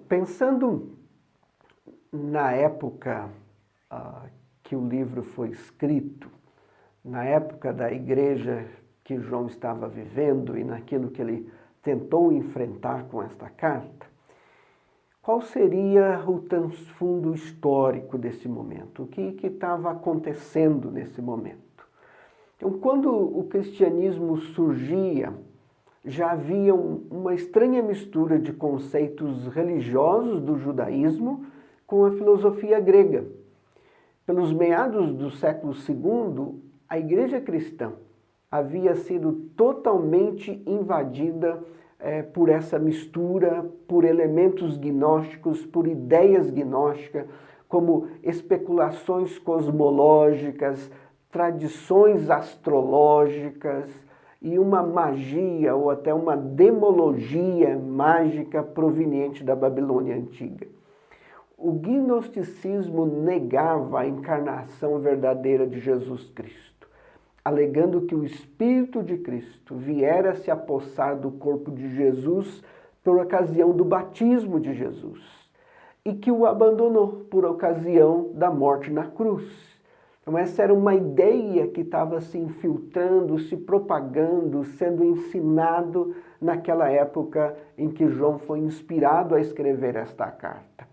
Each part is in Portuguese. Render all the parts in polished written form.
Pensando na época que o livro foi escrito, na época da igreja que João estava vivendo e naquilo que ele tentou enfrentar com esta carta, qual seria o transfundo histórico desse momento? O que estava acontecendo nesse momento? Então, quando o cristianismo surgia, já havia uma estranha mistura de conceitos religiosos do judaísmo com a filosofia grega. Pelos meados do século II, a igreja cristã havia sido totalmente invadida por essa mistura, por elementos gnósticos, por ideias gnósticas, como especulações cosmológicas, tradições astrológicas e uma magia ou até uma demologia mágica proveniente da Babilônia antiga. O gnosticismo negava a encarnação verdadeira de Jesus Cristo, alegando que o Espírito de Cristo viera se apossar do corpo de Jesus por ocasião do batismo de Jesus e que o abandonou por ocasião da morte na cruz. Então essa era uma ideia que estava se infiltrando, se propagando, sendo ensinado naquela época em que João foi inspirado a escrever esta carta.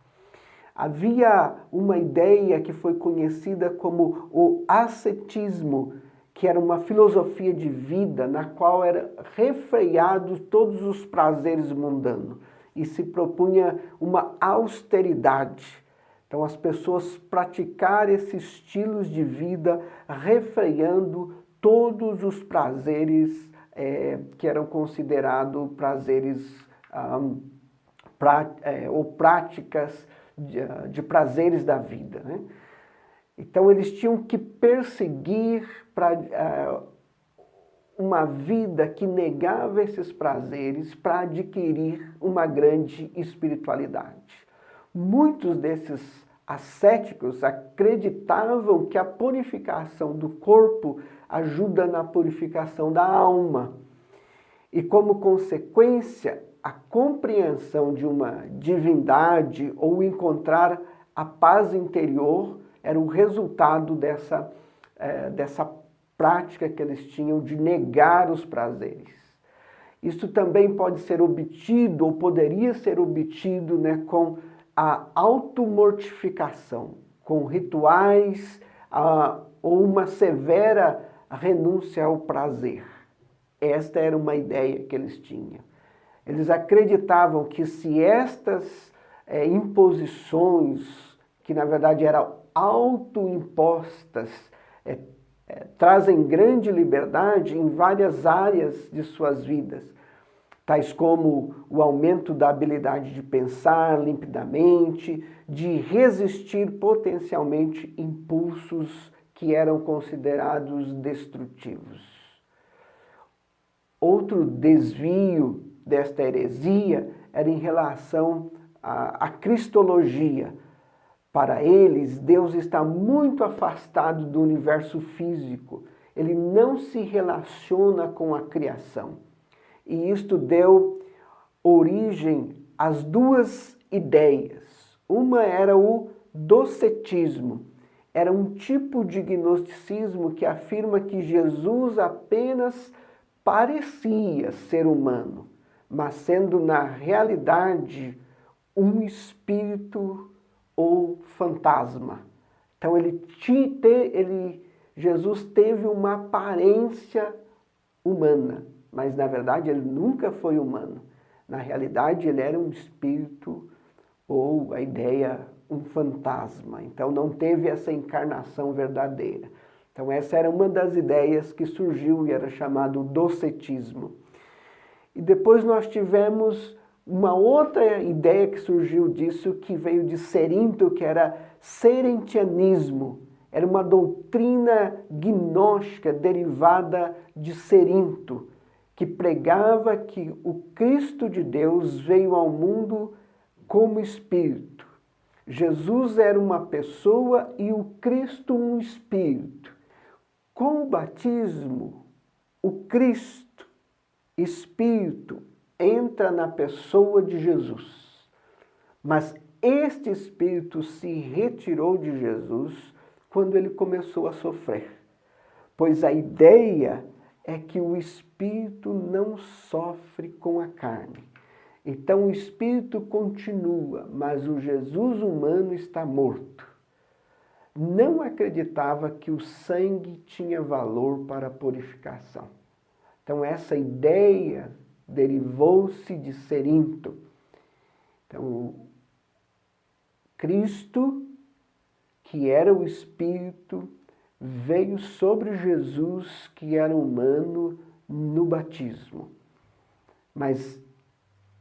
Havia uma ideia que foi conhecida como o ascetismo, que era uma filosofia de vida na qual eram refreados todos os prazeres mundanos e se propunha uma austeridade. Então as pessoas praticaram esses estilos de vida refreando todos os prazeres que eram considerados prazeres ou práticas de prazeres da vida, né? Então eles tinham que perseguir uma vida que negava esses prazeres para adquirir uma grande espiritualidade. Muitos desses ascéticos acreditavam que a purificação do corpo ajuda na purificação da alma. E como consequência, a compreensão de uma divindade ou encontrar a paz interior era o resultado dessa prática que eles tinham de negar os prazeres. Isso também pode ser obtido, ou poderia ser obtido, né, com a automortificação, com rituais ou uma severa renúncia ao prazer. Esta era uma ideia que eles tinham. Eles acreditavam que se estas imposições, que na verdade eram autoimpostas, trazem grande liberdade em várias áreas de suas vidas, tais como o aumento da habilidade de pensar limpidamente, de resistir potencialmente impulsos que eram considerados destrutivos. Outro desvio desta heresia era em relação à cristologia. Para eles, Deus está muito afastado do universo físico. Ele não se relaciona com a criação. E isto deu origem às duas ideias. Uma era o docetismo. Era um tipo de gnosticismo que afirma que Jesus apenas parecia ser humano, mas sendo na realidade um espírito ou fantasma. Então Jesus teve uma aparência humana, mas na verdade ele nunca foi humano. Na realidade ele era um espírito ou a ideia um fantasma. Então não teve essa encarnação verdadeira. Então essa era uma das ideias que surgiu e era chamado docetismo. E depois nós tivemos uma outra ideia que surgiu disso, que veio de Cerinto, que era serentianismo. Era uma doutrina gnóstica derivada de Cerinto, que pregava que o Cristo de Deus veio ao mundo como espírito. Jesus era uma pessoa e o Cristo um espírito. Com o batismo, o Cristo, Espírito, entra na pessoa de Jesus. Mas este espírito se retirou de Jesus quando ele começou a sofrer. Pois a ideia é que o espírito não sofre com a carne. Então o espírito continua, mas o Jesus humano está morto. Não acreditava que o sangue tinha valor para a purificação. Então essa ideia derivou-se de Cerinto. Então Cristo, que era o Espírito, veio sobre Jesus, que era humano, no batismo. Mas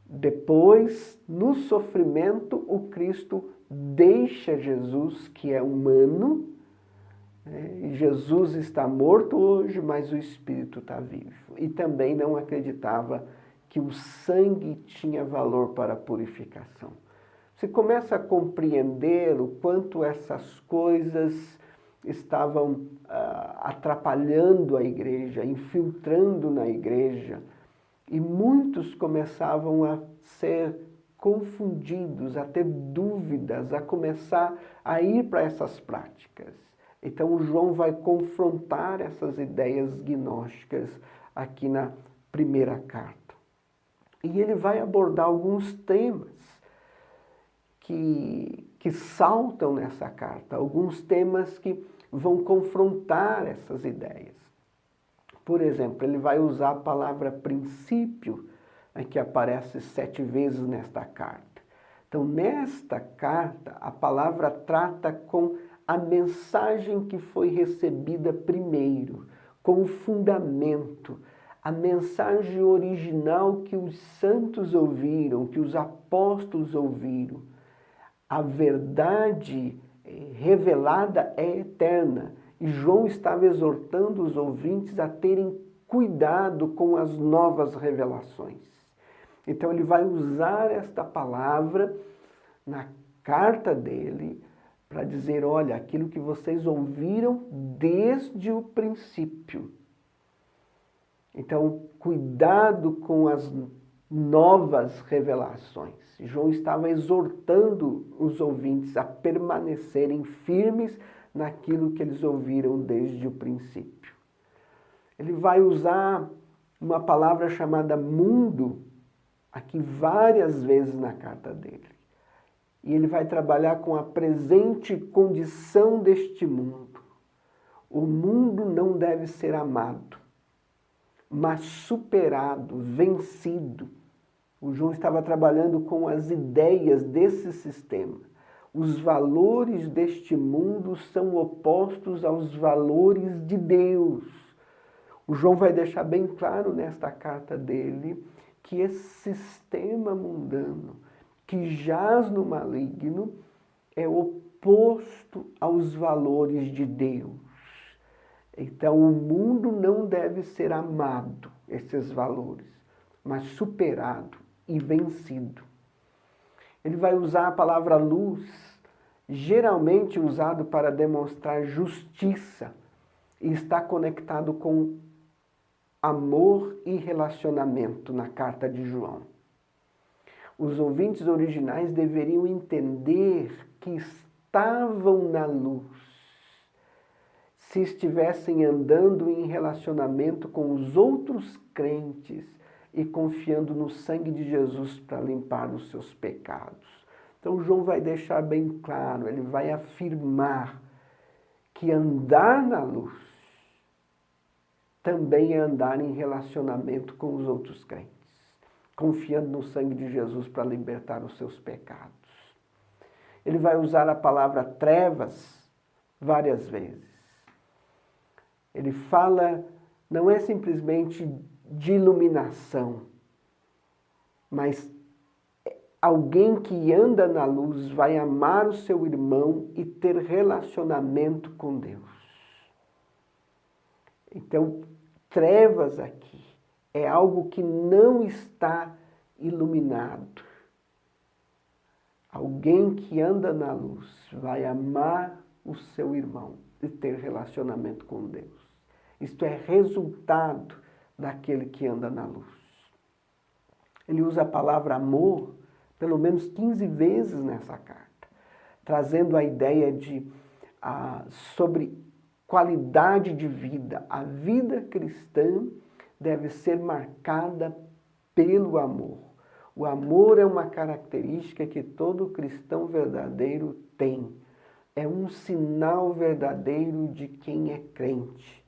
depois, no sofrimento, o Cristo deixa Jesus, que é humano, né? Jesus está morto hoje, mas o Espírito está vivo. E também não acreditava que o sangue tinha valor para a purificação. Você começa a compreender o quanto essas coisas estavam atrapalhando a igreja, infiltrando na igreja, e muitos começavam a ser confundidos, a ter dúvidas, a começar a ir para essas práticas. Então João vai confrontar essas ideias gnósticas aqui na primeira carta. E ele vai abordar alguns temas que saltam nessa carta, alguns temas que vão confrontar essas ideias. Por exemplo, ele vai usar a palavra princípio, que aparece 7 vezes nesta carta. Então, nesta carta, a palavra trata com a mensagem que foi recebida primeiro, com o fundamento, a mensagem original que os santos ouviram, que os apóstolos ouviram. A verdade revelada é eterna. E João estava exortando os ouvintes a terem cuidado com as novas revelações. Então ele vai usar esta palavra na carta dele para dizer, olha, aquilo que vocês ouviram desde o princípio. Então, cuidado com as novas revelações. João estava exortando os ouvintes a permanecerem firmes naquilo que eles ouviram desde o princípio. Ele vai usar uma palavra chamada mundo aqui várias vezes na carta dele. E ele vai trabalhar com a presente condição deste mundo. O mundo não deve ser amado, mas superado, vencido. O João estava trabalhando com as ideias desse sistema. Os valores deste mundo são opostos aos valores de Deus. O João vai deixar bem claro nesta carta dele que esse sistema mundano que jaz no maligno é oposto aos valores de Deus. Então o mundo não deve ser amado, esses valores, mas superado e vencido. Ele vai usar a palavra luz, geralmente usado para demonstrar justiça, e está conectado com amor e relacionamento na carta de João. Os ouvintes originais deveriam entender que estavam na luz, se estivessem andando em relacionamento com os outros crentes e confiando no sangue de Jesus para limpar os seus pecados. Então João vai deixar bem claro, ele vai afirmar que andar na luz também é andar em relacionamento com os outros crentes, confiando no sangue de Jesus para libertar os seus pecados. Ele vai usar a palavra trevas várias vezes. Ele fala, não é simplesmente de iluminação, mas alguém que anda na luz vai amar o seu irmão e ter relacionamento com Deus. Então, trevas aqui é algo que não está iluminado. Alguém que anda na luz vai amar o seu irmão e ter relacionamento com Deus. Isto é resultado daquele que anda na luz. Ele usa a palavra amor pelo menos 15 vezes nessa carta, trazendo a ideia sobre qualidade de vida. A vida cristã deve ser marcada pelo amor. O amor é uma característica que todo cristão verdadeiro tem. É um sinal verdadeiro de quem é crente.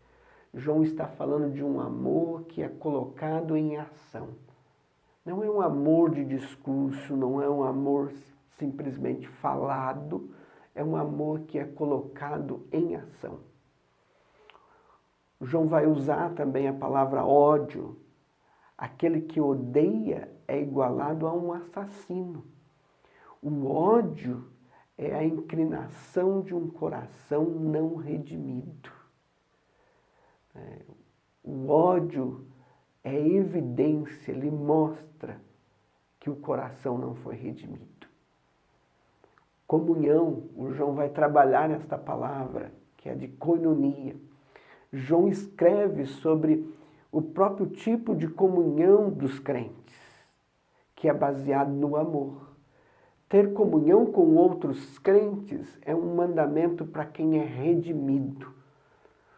João está falando de um amor que é colocado em ação. Não é um amor de discurso, não é um amor simplesmente falado, é um amor que é colocado em ação. João vai usar também a palavra ódio. Aquele que odeia é igualado a um assassino. O ódio é a inclinação de um coração não redimido. O ódio é evidência, ele mostra que o coração não foi redimido. Comunhão, o João vai trabalhar nesta palavra, que é de koinonia. João escreve sobre o próprio tipo de comunhão dos crentes, que é baseado no amor. Ter comunhão com outros crentes é um mandamento para quem é redimido.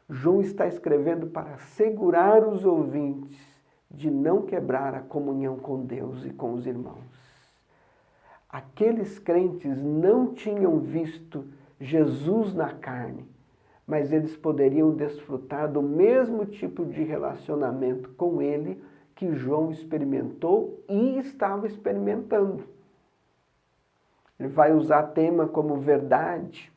João está escrevendo para assegurar os ouvintes de não quebrar a comunhão com Deus e com os irmãos. Aqueles crentes não tinham visto Jesus na carne, mas eles poderiam desfrutar do mesmo tipo de relacionamento com ele que João experimentou e estava experimentando. Ele vai usar tema como verdade.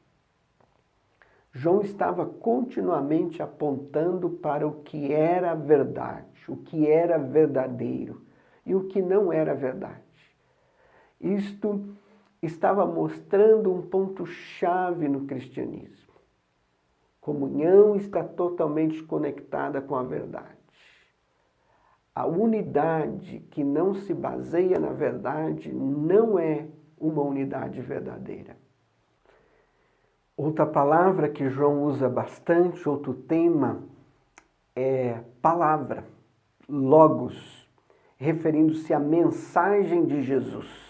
João estava continuamente apontando para o que era verdade, o que era verdadeiro e o que não era verdade. Isto estava mostrando um ponto-chave no cristianismo. Comunhão está totalmente conectada com a verdade. A unidade que não se baseia na verdade não é uma unidade verdadeira. Outra palavra que João usa bastante, outro tema, é palavra, logos, referindo-se à mensagem de Jesus.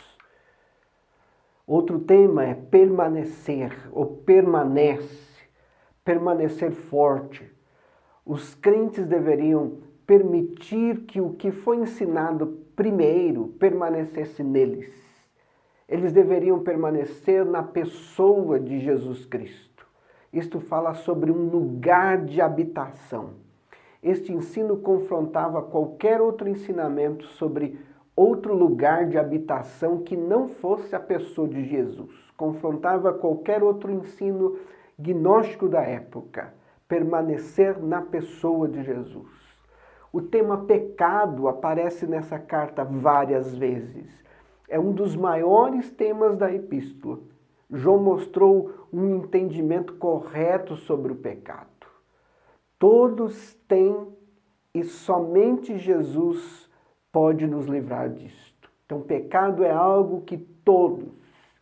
Outro tema é permanecer, ou permanecer forte. Os crentes deveriam permitir que o que foi ensinado primeiro permanecesse neles. Eles deveriam permanecer na pessoa de Jesus Cristo. Isto fala sobre um lugar de habitação. Este ensino confrontava qualquer outro ensinamento sobre outro lugar de habitação que não fosse a pessoa de Jesus. Confrontava qualquer outro ensino gnóstico da época. Permanecer na pessoa de Jesus. O tema pecado aparece nessa carta várias vezes. É um dos maiores temas da epístola. João mostrou um entendimento correto sobre o pecado. Todos têm e somente Jesus pode nos livrar disto. Então, pecado é algo que todos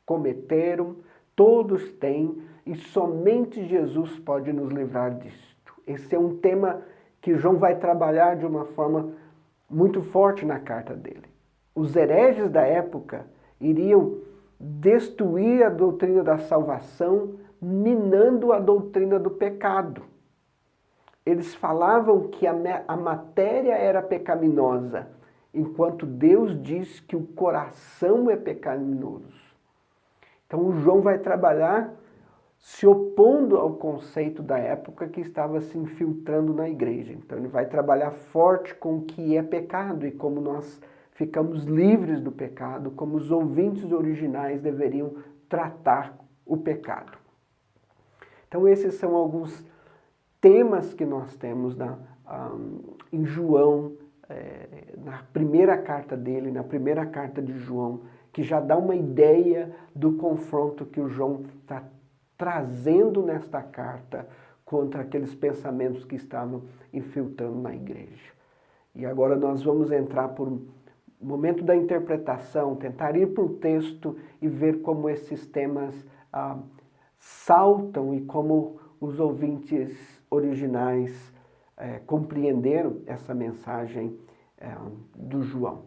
cometeram, todos têm e somente Jesus pode nos livrar disto. Esse é um tema que João vai trabalhar de uma forma muito forte na carta dele. Os hereges da época iriam destruir a doutrina da salvação, minando a doutrina do pecado. Eles falavam que a matéria era pecaminosa, enquanto Deus diz que o coração é pecaminoso. Então, João vai trabalhar se opondo ao conceito da época que estava se infiltrando na igreja. Então, ele vai trabalhar forte com o que é pecado e como nós ficamos livres do pecado, como os ouvintes originais deveriam tratar o pecado. Então, esses são alguns temas que nós temos em João, na primeira carta dele, na primeira carta de João, que já dá uma ideia do confronto que o João está trazendo nesta carta contra aqueles pensamentos que estavam infiltrando na igreja. E agora nós vamos entrar por um momento da interpretação, tentar ir para o texto e ver como esses temas saltam e como os ouvintes originais compreenderam essa mensagem do João.